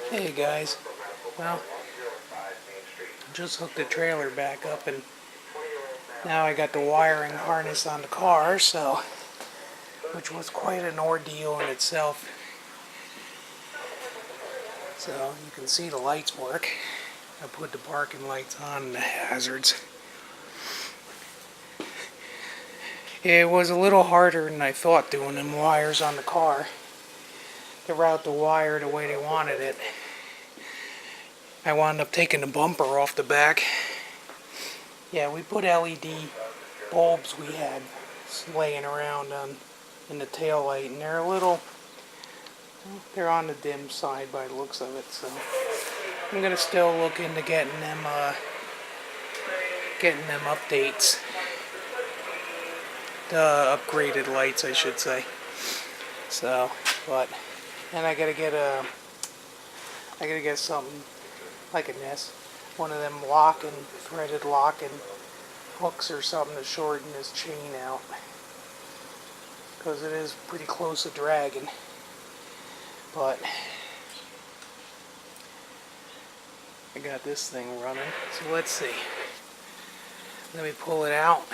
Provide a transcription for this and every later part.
Hey guys, well, just hooked the trailer back up and now I got the wiring harness on the car, so which was quite an ordeal in itself. So you can see the lights work. I put the parking lights on and the hazards. It was a little harder than I thought doing them wires on the car to route the wire the way they wanted it. I wound up taking the bumper off the back. Yeah, we put LED bulbs we had laying around in the tail light, and they're on the dim side by the looks of it. So I'm gonna still look into getting them updates, the upgraded lights, I should say. So, and I gotta get something like one of them threaded locking hooks or something to shorten this chain out, because it is pretty close to dragging. But I got this thing running, so let's see. Let me pull it out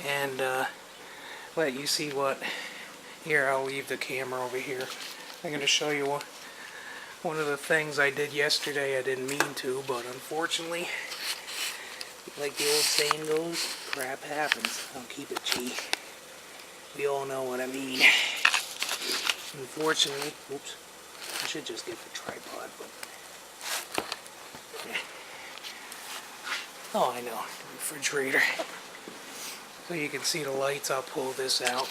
and let you see what. Here, I'll leave the camera over here. I'm going to show you one of the things I did yesterday. I didn't mean to, but unfortunately, like the old saying goes, crap happens. I'll keep it G. We all know what I mean. Unfortunately, oops, I should just get the tripod, but yeah. Oh, I know, the refrigerator. So you can see the lights. I'll pull this out.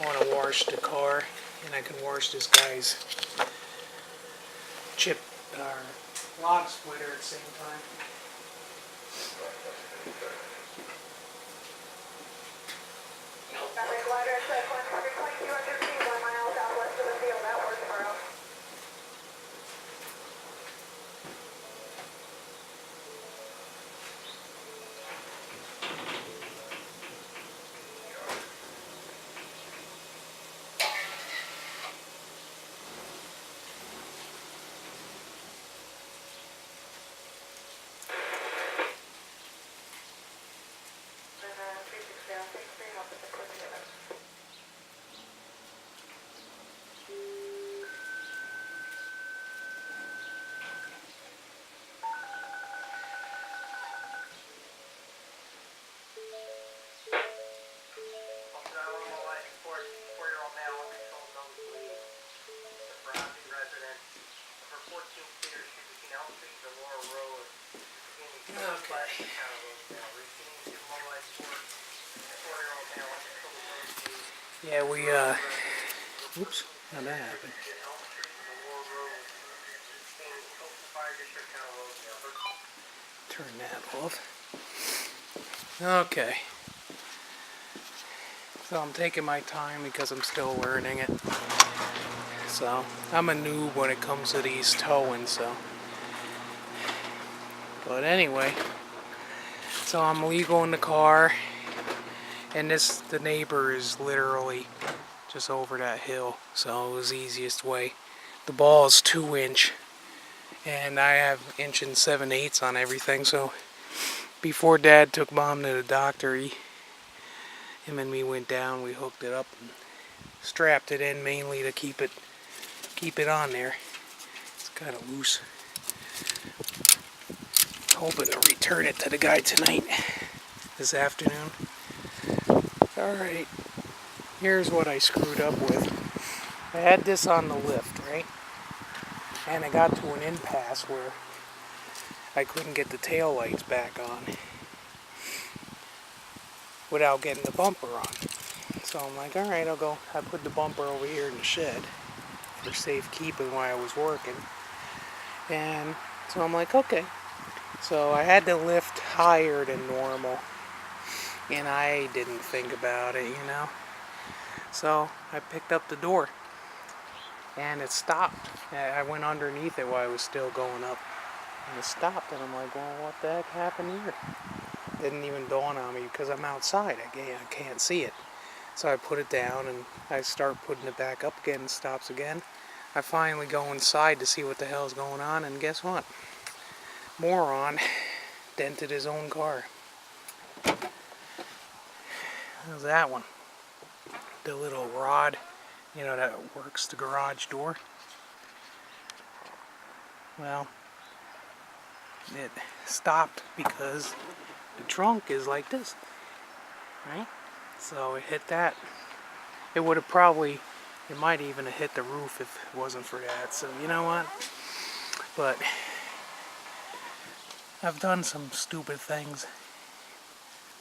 I want to wash the car, and I can wash this guy's log splitter at the same time. Okay. Yeah, oops, how'd that happen? Turn that off. Okay. So I'm taking my time because I'm still learning it. So I'm a noob when it comes to these towing, so. But anyway, so I'm legal in the car, and the neighbor is literally just over that hill, so it was the easiest way. The ball is 2-inch, and I have 1 7/8 on everything, so before Dad took Mom to the doctor, him and me went down, we hooked it up and strapped it in mainly to keep it on there. It's kind of loose. Hoping to return it to the guy tonight, this afternoon. Alright, here's what I screwed up with. I had this on the lift, right? And I got to an impasse where I couldn't get the tail lights back on without getting the bumper on. So I'm like, alright, I put the bumper over here in the shed for safekeeping while I was working. And so I'm like, okay. So I had to lift higher than normal, and I didn't think about it, So I picked up the door, and it stopped. I went underneath it while it was still going up, and it stopped, and I'm like, well, what the heck happened here? Didn't even dawn on me because I'm outside. I can't see it. So I put it down, and I start putting it back up again, and it stops again. I finally go inside to see what the hell's going on, and guess what? Moron dented his own car. How's that one? The little rod, you know, that works the garage door. Well, it stopped because the trunk is like this, right? So it hit that. It would have probably, it might even have hit the roof if it wasn't for that. So you know what? But I've done some stupid things,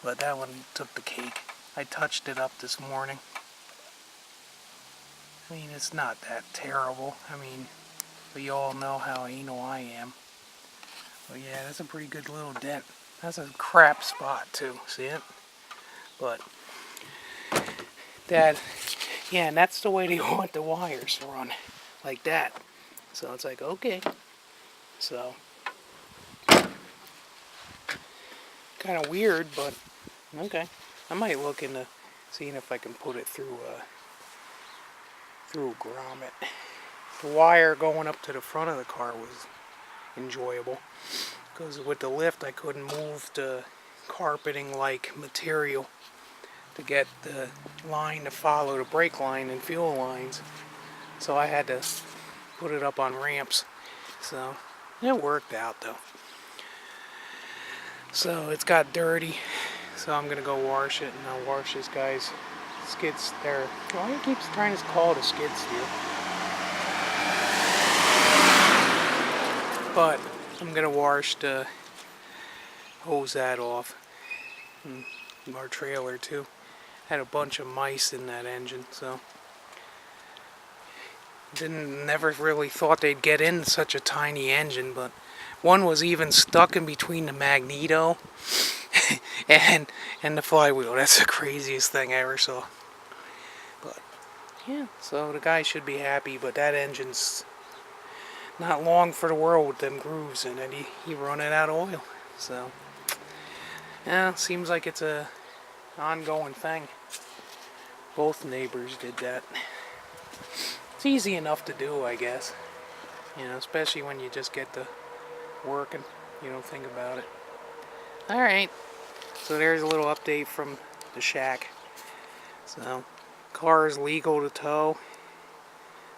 but that one took the cake. I touched it up this morning. I mean, it's not that terrible. I mean, we all know how anal I am. But yeah, that's a pretty good little dent. That's a crap spot too, see it? But that, yeah, and that's the way they want the wires to run, like that. So it's like, okay. So, kind of weird, but okay. I might look into seeing if I can put it through a grommet. The wire going up to the front of the car was enjoyable, because with the lift I couldn't move the carpeting like material to get the line to follow the brake line and fuel lines, so I had to put it up on ramps. So it worked out though. So it's got dirty, so I'm gonna go wash it, and I'll wash this guy's skid steer. Well, he keeps trying to call it a skid steer, but I'm gonna wash the hose that off. And our trailer too had a bunch of mice in that engine, so never really thought they'd get in such a tiny engine. But one was even stuck in between the magneto and the flywheel. That's the craziest thing I ever saw. But yeah, so the guy should be happy, but that engine's not long for the world with them grooves in it. He running out of oil. So yeah, seems like it's a ongoing thing. Both neighbors did that. It's easy enough to do, I guess. You know, especially when you just get to work and you don't think about it. Alright, so there's a little update from the shack. So, car is legal to tow.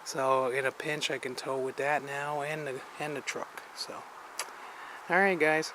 So, in a pinch I can tow with that now and the truck. So, alright guys.